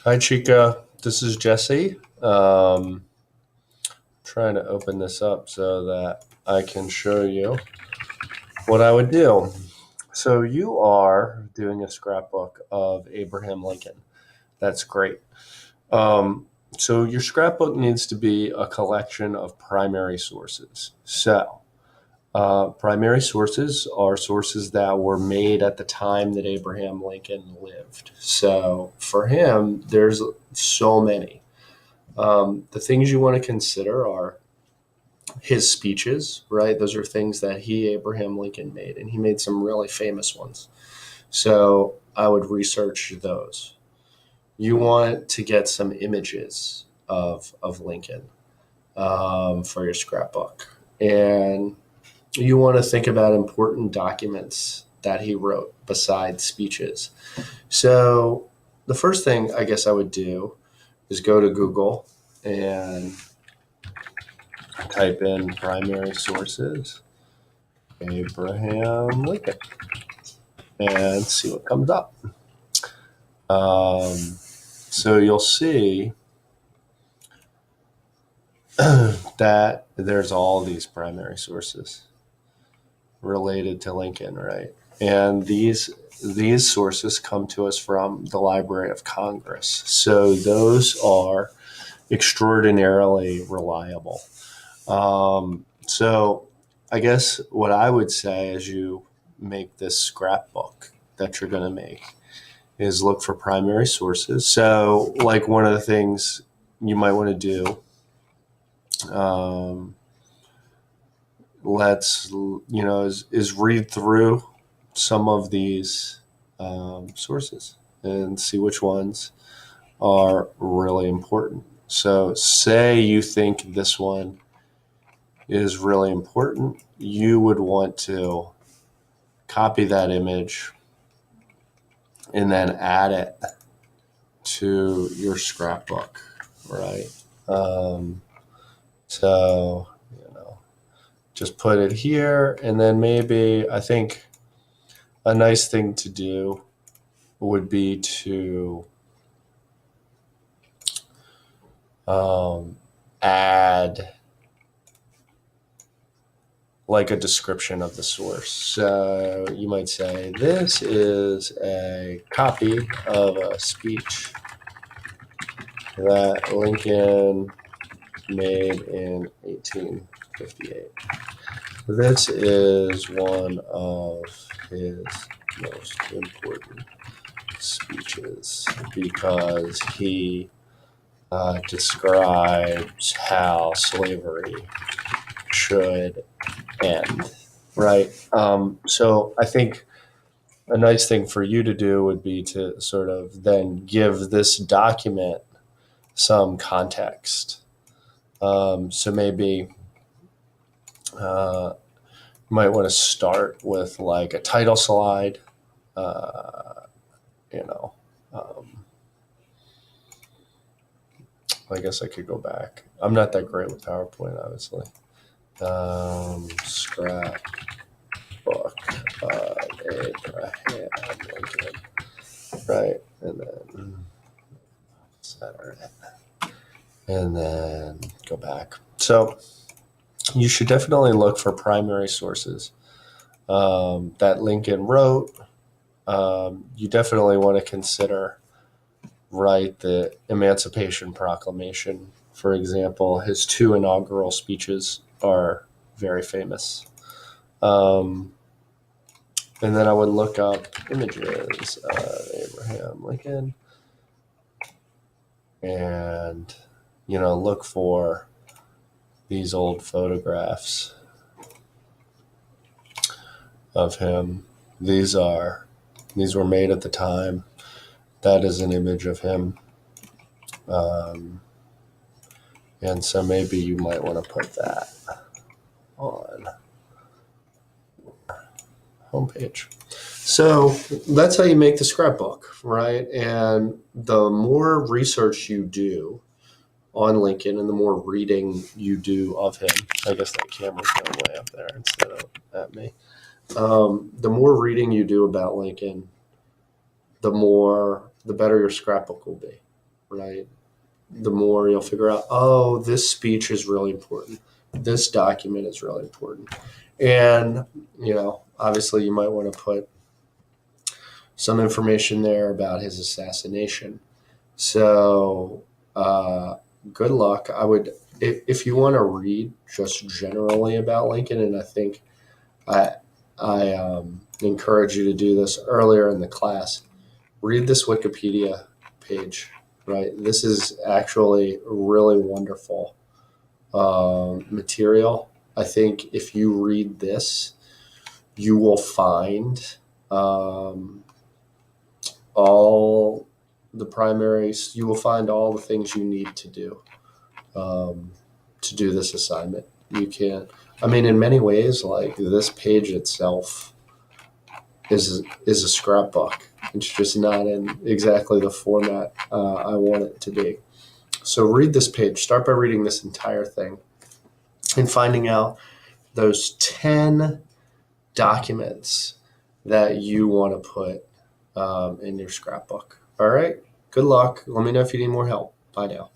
Hi, Chica. This is Jesse. Trying to open this up so that I can show you what I would do. So, you are doing a scrapbook of Abraham Lincoln. That's great. Um, so, your scrapbook needs to be a collection of primary sources. Primary sources are sources that were made at the time that Abraham Lincoln lived. So, for him, there's so many. The things you want to consider are his speeches, right? Those are things that Abraham Lincoln, made, and he made some really famous ones. So I would research those. You want to get some images of Lincoln for your scrapbook. And you want to think about important documents that he wrote besides speeches. So the first thing I guess I would do is go to Google and type in primary sources, Abraham Lincoln, and see what comes up. So you'll see that there's all these primary sources related to Lincoln, right? And these sources come to us from the Library of Congress. So those are extraordinarily reliable. So I guess what I would say as you make this scrapbook that you're going to make is look for primary sources. So, like one of the things you might want to do, is read through some of these sources and see which ones are really important. So, say you think this one is really important, you would want to copy that image and then add it to your scrapbook, right? Um, so, just put it here, and then maybe I think a nice thing to do would be to add like a description of the source. So you might say, this is a copy of a speech that Lincoln made in 1858. This is one of his most important speeches because he describes how slavery should end, right? So I think a nice thing for you to do would be to sort of then give this document some context. So maybe you might want to start with like a title slide, uh, you know. Um, I guess I could go back. I'm not that great with PowerPoint, obviously. Scrapbook of Abraham Lincoln, right? And then center it, and then go back. So you should definitely look for primary sources that Lincoln wrote. You definitely want to consider, right, the Emancipation Proclamation. For example, his two inaugural speeches are very famous. Um, and then I would look up images of Abraham Lincoln and, look for these old photographs of him. These were made at the time. That is an image of him. Um, and so maybe you might want to put that on homepage. So that's how you make the scrapbook, right? And the more research you do on Lincoln and the more reading you do of him, I guess that camera's going way up there instead of at me. The more reading you do about Lincoln, the better your scrapbook will be. right, the more you'll figure out, oh, this speech is really important. This document is really important. And, obviously you might want to put some information there about his assassination. So, good luck. I would, if you want to read just generally about Lincoln, and I think I encourage you to do this earlier in the class, read this Wikipedia page, right? This is actually really wonderful material. I think if you read this, you will find all the primaries, you will find all the things you need to do this assignment. You can, I mean, in many ways, like this page itself is a scrapbook. It's just not in exactly the format I want it to be. So read this page. Start by reading this entire thing and finding out those 10 documents that you want to put in your scrapbook. All right. Good luck. Let me know if you need more help. Bye now.